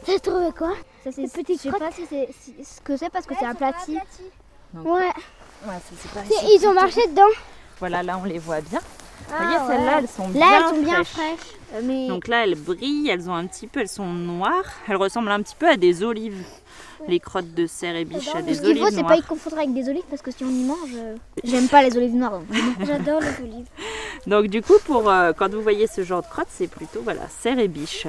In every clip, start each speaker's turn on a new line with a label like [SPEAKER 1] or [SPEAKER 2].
[SPEAKER 1] T'as trouvé quoi?
[SPEAKER 2] Ça c'est
[SPEAKER 1] Des petites
[SPEAKER 2] je sais pas si c'est ce que c'est parce que c'est aplati.
[SPEAKER 1] Ouais.
[SPEAKER 3] Ouais, c'est pas
[SPEAKER 1] Ils ont marché dedans.
[SPEAKER 3] Voilà, là on les voit bien. Vous
[SPEAKER 2] Ah,
[SPEAKER 3] voyez,
[SPEAKER 2] ouais.
[SPEAKER 3] celles-là, elles sont
[SPEAKER 1] Là, elles sont
[SPEAKER 3] bien
[SPEAKER 1] bien
[SPEAKER 3] fraîches.
[SPEAKER 1] fraîches. Mais
[SPEAKER 3] Donc là, elles brillent, elles ont un petit peu, elles sont noires. Elles ressemblent un petit peu à des olives. Les crottes de cerf et biche à
[SPEAKER 2] Ce
[SPEAKER 3] des
[SPEAKER 2] qu'il faut,
[SPEAKER 3] olives
[SPEAKER 2] c'est
[SPEAKER 3] noires.
[SPEAKER 2] pas y confondre avec des olives parce que si on y mange, j'aime pas les olives noires. Donc.
[SPEAKER 1] j'adore les olives.
[SPEAKER 3] Donc du coup, pour quand vous voyez ce genre de crottes, c'est plutôt voilà, cerf et biche.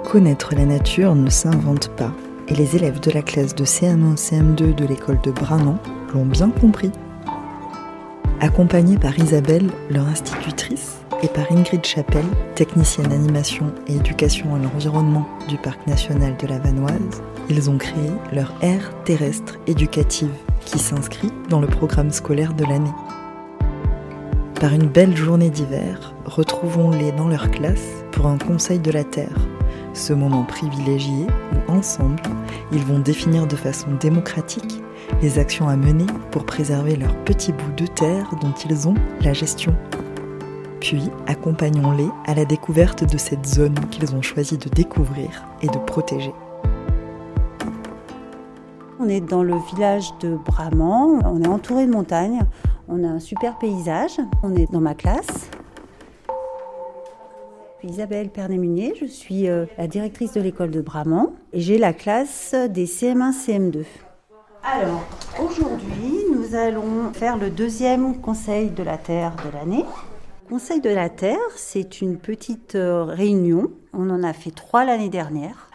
[SPEAKER 4] Connaître la nature ne s'invente pas, et les élèves de la classe de CM1, CM2 de l'école de Braman l'ont bien compris. Accompagnés par Isabelle, leur institutrice, et par Ingrid Chapelle, technicienne animation et éducation à l'environnement du Parc national de la Vanoise, ils ont créé leur aire terrestre éducative qui s'inscrit dans le programme scolaire de l'année. Par une belle journée d'hiver, retrouvons-les dans leur classe pour un conseil de la Terre, ce moment privilégié où, ensemble, ils vont définir de façon démocratique les actions à mener pour préserver leur petit bout de terre dont ils ont la gestion. Puis, accompagnons-les à la découverte de cette zone qu'ils ont choisi de découvrir et de protéger.
[SPEAKER 5] On est dans le village de Braman, on est entouré de montagnes, on a un super paysage, on est dans ma classe. Isabelle Pernet-Munier, je suis la directrice de l'école de Braman et j'ai la classe des CM1, CM2. Alors, aujourd'hui, nous allons faire le deuxième Conseil de la Terre de l'année. Conseil de la Terre, c'est une petite réunion. On en a fait 3 l'année dernière.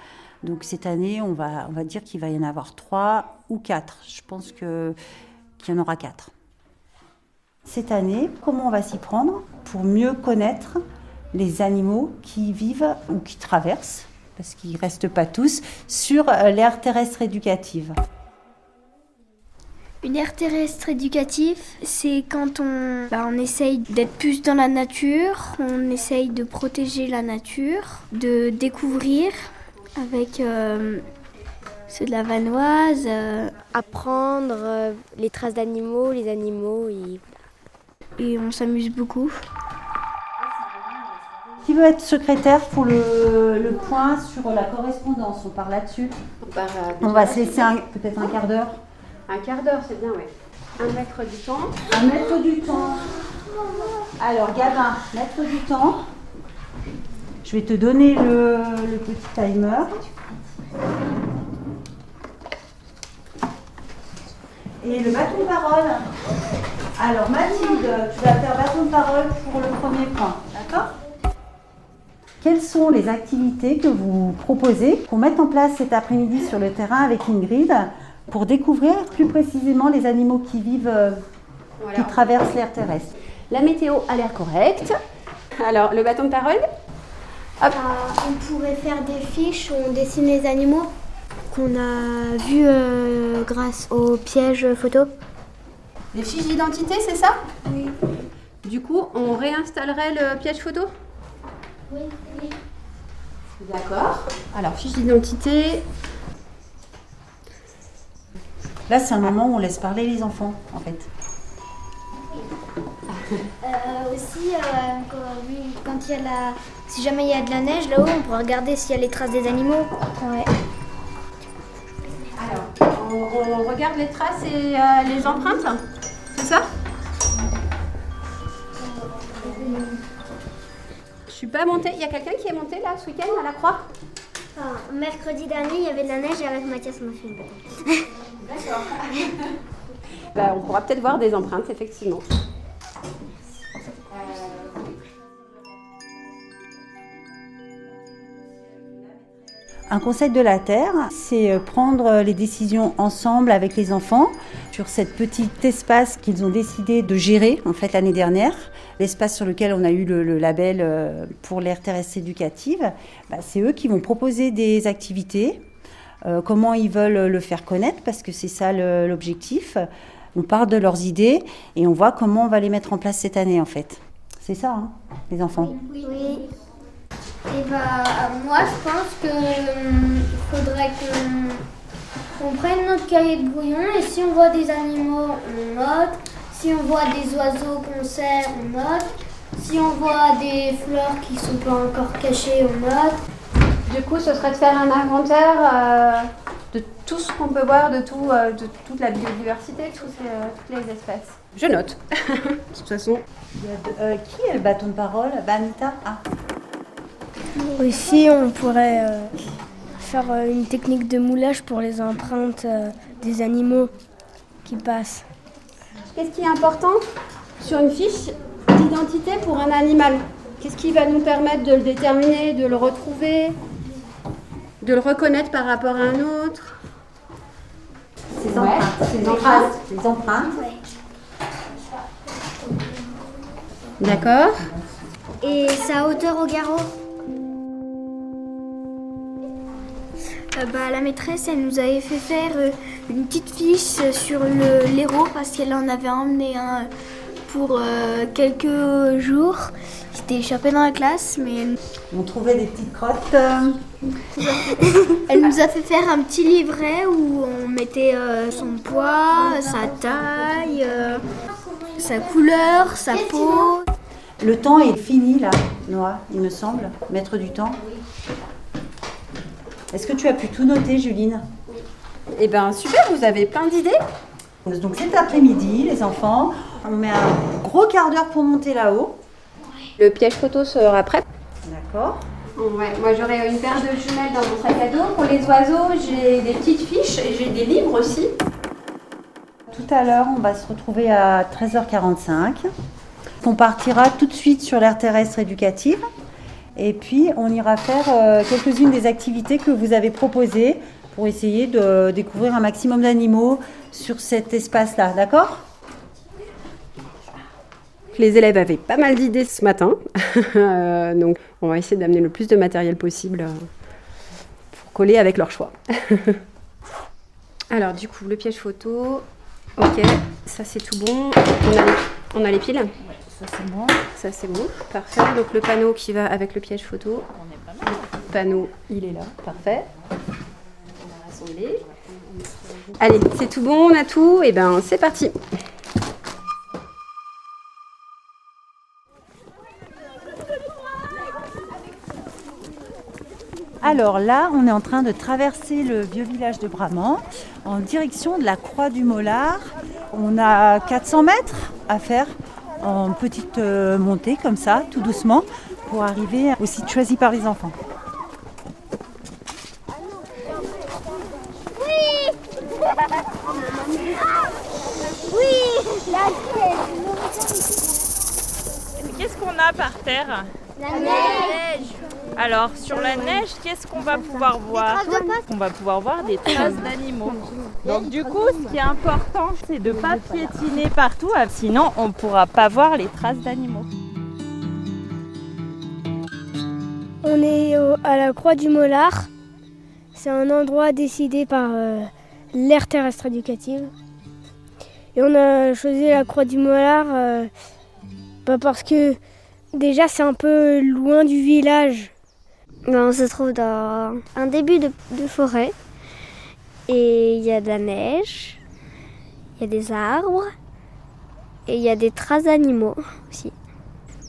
[SPEAKER 5] Donc cette année, on va dire qu'il va y en avoir 3 ou 4. Je pense qu'il y en aura 4. Cette année, comment on va s'y prendre pour mieux connaître les animaux qui vivent ou qui traversent, parce qu'ils ne restent pas tous, sur l'aire terrestre éducative.
[SPEAKER 1] Une aire terrestre éducative, c'est quand on essaye d'être plus dans la nature, on essaye de protéger la nature, de découvrir avec ceux de la Vanoise.
[SPEAKER 2] Apprendre les traces d'animaux, les animaux
[SPEAKER 1] Et on s'amuse beaucoup.
[SPEAKER 5] Qui veut être secrétaire pour le point sur la correspondance? On part là-dessus. On va se laisser peut-être un quart d'heure.
[SPEAKER 6] Un quart d'heure, c'est bien, oui. 1 mètre du temps.
[SPEAKER 5] 1 mètre du temps. Alors, Gabin, mètre du temps. Je vais te donner le petit timer. Et le bâton de parole. Alors, Mathilde, tu vas faire bâton de parole pour le premier point. D'accord ? Quelles sont les activités que vous proposez qu'on mette en place cet après-midi sur le terrain avec Ingrid pour découvrir plus précisément les animaux qui vivent, qui traversent l'air terrestre?
[SPEAKER 6] La météo a l'air correcte. Alors, le bâton de parole. Hop.
[SPEAKER 1] On pourrait faire des fiches où on dessine les animaux qu'on a vus grâce aux pièges photo.
[SPEAKER 6] Les fiches d'identité, c'est ça?
[SPEAKER 1] Oui.
[SPEAKER 6] Du coup, on réinstallerait le piège photo?
[SPEAKER 1] Oui.
[SPEAKER 6] D'accord. Alors, fiche d'identité.
[SPEAKER 5] Là, c'est un moment où on laisse parler les enfants, en fait.
[SPEAKER 1] Aussi, quand il y a si jamais il y a de la neige là-haut, on pourra regarder s'il y a les traces des animaux. Ouais.
[SPEAKER 6] Alors, on regarde les traces et les empreintes, c'est ça? Je suis pas montée. Il y a quelqu'un qui est monté là ce week-end à la Croix?
[SPEAKER 1] Mercredi dernier, il y avait de la neige et avec Mathias, on a fait une bataille.
[SPEAKER 6] D'accord. Bah, on pourra peut-être voir des empreintes, effectivement.
[SPEAKER 5] Un conseil de la Terre, c'est prendre les décisions ensemble avec les enfants sur cet petit espace qu'ils ont décidé de gérer en fait l'année dernière. L'espace sur lequel on a eu le label pour l'aire terrestre éducative, c'est eux qui vont proposer des activités, comment ils veulent le faire connaître, parce que c'est ça l'objectif. On part de leurs idées et on voit comment on va les mettre en place cette année en fait. C'est ça, hein, les enfants?
[SPEAKER 1] Oui. Et moi je pense qu'il faudrait qu'on prenne notre cahier de brouillon et si on voit des animaux, on note. Si on voit des oiseaux qu'on sert, on note. Si on voit des fleurs qui sont pas encore cachées, on note.
[SPEAKER 6] Du coup, ce serait de faire un inventaire de tout ce qu'on peut voir, de toute la biodiversité, toutes les espèces. Je note. De toute façon.
[SPEAKER 5] Qui est le bâton de parole? Anita.
[SPEAKER 7] Aussi, on pourrait faire une technique de moulage pour les empreintes des animaux qui passent.
[SPEAKER 6] Qu'est-ce qui est important sur une fiche d'identité pour un animal? Qu'est-ce qui va nous permettre de le déterminer, de le retrouver, de le reconnaître par rapport à un autre?
[SPEAKER 5] Ses empreintes. Les empreintes.
[SPEAKER 6] D'accord.
[SPEAKER 1] Et sa hauteur au garrot. La maîtresse, elle nous avait fait faire une petite fiche sur l'héros parce qu'elle en avait emmené un pour quelques jours. Il s'était échappé dans la classe, mais...
[SPEAKER 5] On trouvait des petites crottes.
[SPEAKER 1] Elle nous a fait faire un petit livret où on mettait son poids, sa taille, sa couleur, sa peau.
[SPEAKER 5] Le temps est fini là, Noah, il me semble, maître du temps. Est-ce que tu as pu tout noter, Juline?
[SPEAKER 6] Eh bien, super, vous avez plein d'idées.
[SPEAKER 5] Donc cet après-midi, les enfants, on met un gros quart d'heure pour monter là-haut.
[SPEAKER 6] Le piège photo sera prêt.
[SPEAKER 5] D'accord.
[SPEAKER 6] Ouais, moi j'aurai une paire de jumelles dans mon sac à dos. Pour les oiseaux, j'ai des petites fiches et j'ai des livres aussi.
[SPEAKER 5] Tout à l'heure, on va se retrouver à 13h45. On partira tout de suite sur l'aire terrestre éducative. Et puis, on ira faire quelques-unes des activités que vous avez proposées pour essayer de découvrir un maximum d'animaux sur cet espace-là. D'accord ?
[SPEAKER 6] Les élèves avaient pas mal d'idées ce matin. Donc, on va essayer d'amener le plus de matériel possible pour coller avec leur choix. Alors, du coup, le piège photo. Ok, ça c'est tout bon. On a les piles.
[SPEAKER 5] Ça c'est bon.
[SPEAKER 6] Ça c'est bon, parfait. Donc le panneau qui va avec le piège photo. Le panneau, il est là, parfait. On va rassembler. Allez, c'est tout bon, on a tout. Et ben c'est parti.
[SPEAKER 5] Alors là, on est en train de traverser le vieux village de Bramant en direction de la Croix du Mollard. On a 400 mètres à faire en petite montée comme ça, tout doucement, pour arriver au site choisi par les enfants.
[SPEAKER 3] Qu'est-ce qu'on a par terre?
[SPEAKER 1] La neige.
[SPEAKER 3] Alors, sur la neige, qu'est-ce qu'on va pouvoir voir? On va pouvoir voir des traces d'animaux. Donc du coup, ce qui est important, c'est de ne pas piétiner partout, sinon on ne pourra pas voir les traces d'animaux.
[SPEAKER 7] On est à la Croix du Mollard. C'est un endroit décidé par l'aire terrestre éducative. Et on a choisi la Croix du Mollard parce que déjà c'est un peu loin du village.
[SPEAKER 2] On se trouve dans un début de forêt et il y a de la neige, il y a des arbres et il y a des traces d'animaux aussi.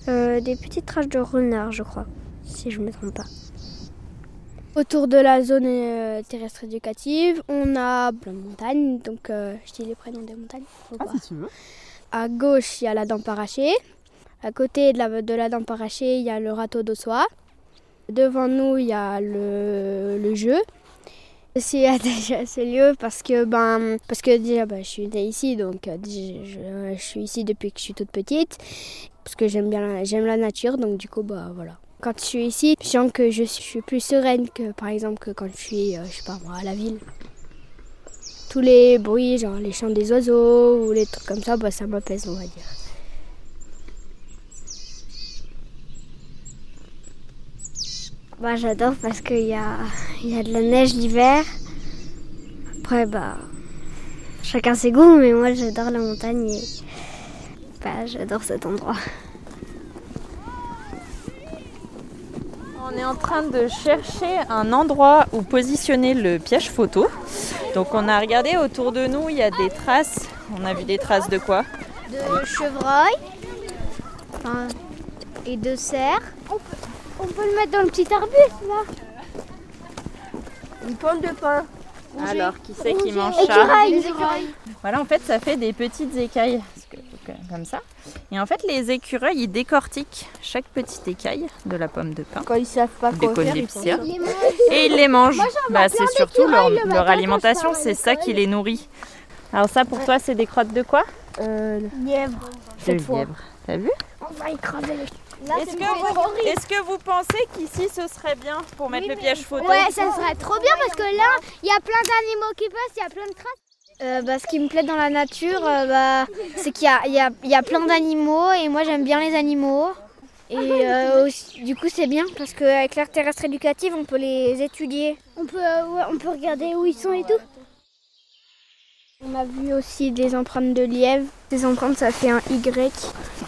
[SPEAKER 2] Des petites traces de renards, je crois, si je ne me trompe pas.
[SPEAKER 7] Autour de la zone terrestre éducative, on a plein de montagnes, donc je dis les prénoms des montagnes.
[SPEAKER 3] Si tu veux.
[SPEAKER 7] À gauche, il y a la Dampe Arrachée. À côté de la Dampe Arrachée, il y a le Râteau d'Ossois. Devant nous, il y a le jeu. Je suis attachée à ce lieu parce que déjà je suis née ici, donc je suis ici depuis que je suis toute petite. Parce que j'aime la nature, donc du coup voilà. Quand je suis ici, je sens que je suis plus sereine que par exemple que quand je suis je sais pas moi, à la ville. Tous les bruits, genre les chants des oiseaux ou les trucs comme ça, ça m'apaise, on va dire.
[SPEAKER 2] J'adore parce qu'il y a de la neige l'hiver. Après, chacun ses goûts, mais moi j'adore la montagne et j'adore cet endroit.
[SPEAKER 3] On est en train de chercher un endroit où positionner le piège photo. Donc on a regardé autour de nous, il y a des traces. On a vu des traces de quoi?
[SPEAKER 1] De chevreuil.
[SPEAKER 7] et 2 cerfs. On peut le mettre dans le petit arbuste là.
[SPEAKER 6] Une pomme de pin.
[SPEAKER 3] Alors, qui c'est qui mange ça?
[SPEAKER 7] Écureuil.
[SPEAKER 3] Voilà, en fait, ça fait des petites écailles, comme ça. Et en fait, les écureuils, ils décortiquent chaque petite écaille de la pomme de pin.
[SPEAKER 6] Quand ils savent pas quoi faire, ils font ça.
[SPEAKER 3] Et ils les mangent. C'est surtout leur alimentation, c'est ça qui les nourrit. Alors ça, pour toi, c'est des crottes de quoi?
[SPEAKER 7] Lièvre.
[SPEAKER 3] De lièvre. T'as vu?
[SPEAKER 7] On va écraser les...
[SPEAKER 3] Est-ce que vous pensez qu'ici, ce serait bien pour mettre le piège photo?
[SPEAKER 7] Ouais, ça serait trop bien parce que là, il y a plein d'animaux qui passent, il y a plein de traces. Ce qui me plaît dans la nature, c'est qu'il y a plein d'animaux et moi j'aime bien les animaux. Et du coup c'est bien parce qu'avec l'aire terrestre éducative on peut les étudier. On peut regarder où ils sont et tout. On a vu aussi des empreintes de lièvre. Des empreintes ça fait un Y.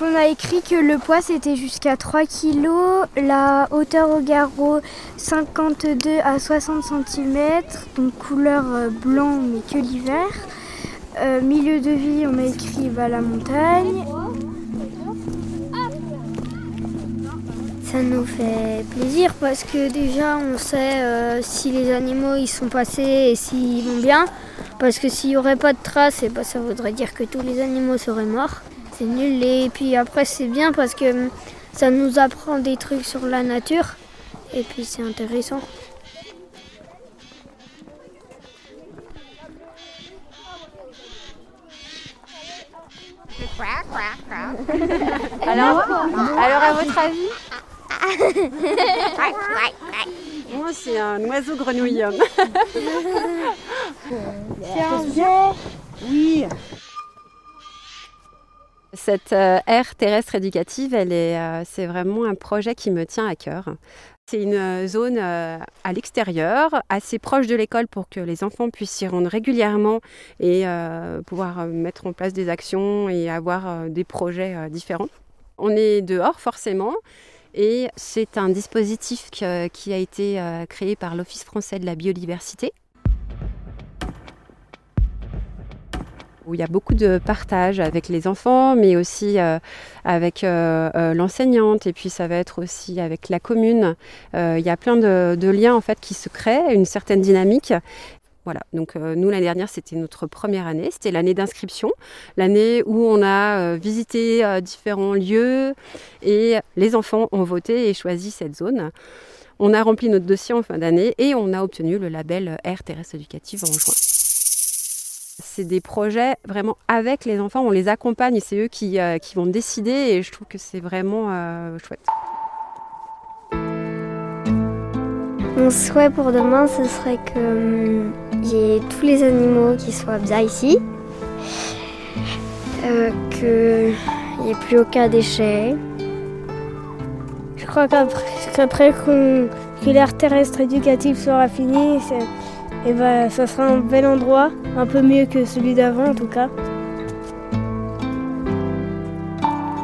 [SPEAKER 7] On a écrit que le poids c'était jusqu'à 3 kg, la hauteur au garrot 52 à 60 cm, donc couleur blanc mais que l'hiver. Milieu de vie on a écrit la montagne. Ça nous fait plaisir parce que déjà on sait si les animaux ils sont passés et s'ils vont bien. Parce que s'il n'y aurait pas de traces, ça voudrait dire que tous les animaux seraient morts. C'est nul. Et puis après c'est bien parce que ça nous apprend des trucs sur la nature. Et puis c'est intéressant.
[SPEAKER 6] Alors à votre avis? Moi, c'est un oiseau grenouille.
[SPEAKER 7] C'est un jet.
[SPEAKER 6] Oui.
[SPEAKER 8] Cette aire terrestre éducative, c'est vraiment un projet qui me tient à cœur. C'est une zone à l'extérieur, assez proche de l'école pour que les enfants puissent s'y rendre régulièrement et pouvoir mettre en place des actions et avoir des projets différents. On est dehors forcément. Et c'est un dispositif qui a été créé par l'Office français de la biodiversité, où il y a beaucoup de partage avec les enfants, mais aussi avec l'enseignante, et puis ça va être aussi avec la commune. Il y a plein de liens en fait, qui se créent, une certaine dynamique. Voilà, donc nous l'année dernière c'était notre première année, c'était l'année d'inscription, l'année où on a visité différents lieux et les enfants ont voté et choisi cette zone. On a rempli notre dossier en fin d'année et on a obtenu le label Aire terrestre éducative en juin. C'est des projets vraiment avec les enfants, on les accompagne et c'est eux qui vont décider et je trouve que c'est vraiment chouette.
[SPEAKER 2] Mon souhait pour demain, ce serait qu'il y ait tous les animaux qui soient bien ici, qu'il n'y ait plus aucun déchet.
[SPEAKER 7] Je crois qu'après que l'aire terrestre éducative sera finie, ça sera un bel endroit, un peu mieux que celui d'avant en tout cas.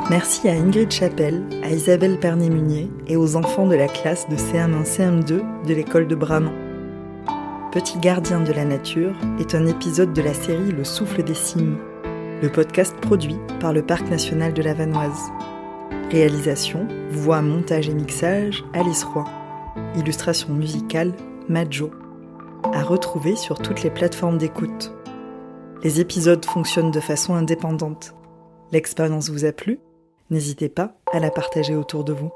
[SPEAKER 4] Merci à Ingrid Chapelle, à Isabelle Pernet-Munier et aux enfants de la classe de CM1-CM2 de l'école de Bramant. Petit gardien de la nature est un épisode de la série Le souffle des cygnes, le podcast produit par le Parc national de la Vanoise. Réalisation, voix, montage et mixage, Alice Roy. Illustration musicale, Majo. À retrouver sur toutes les plateformes d'écoute. Les épisodes fonctionnent de façon indépendante. L'expérience vous a plu ? N'hésitez pas à la partager autour de vous.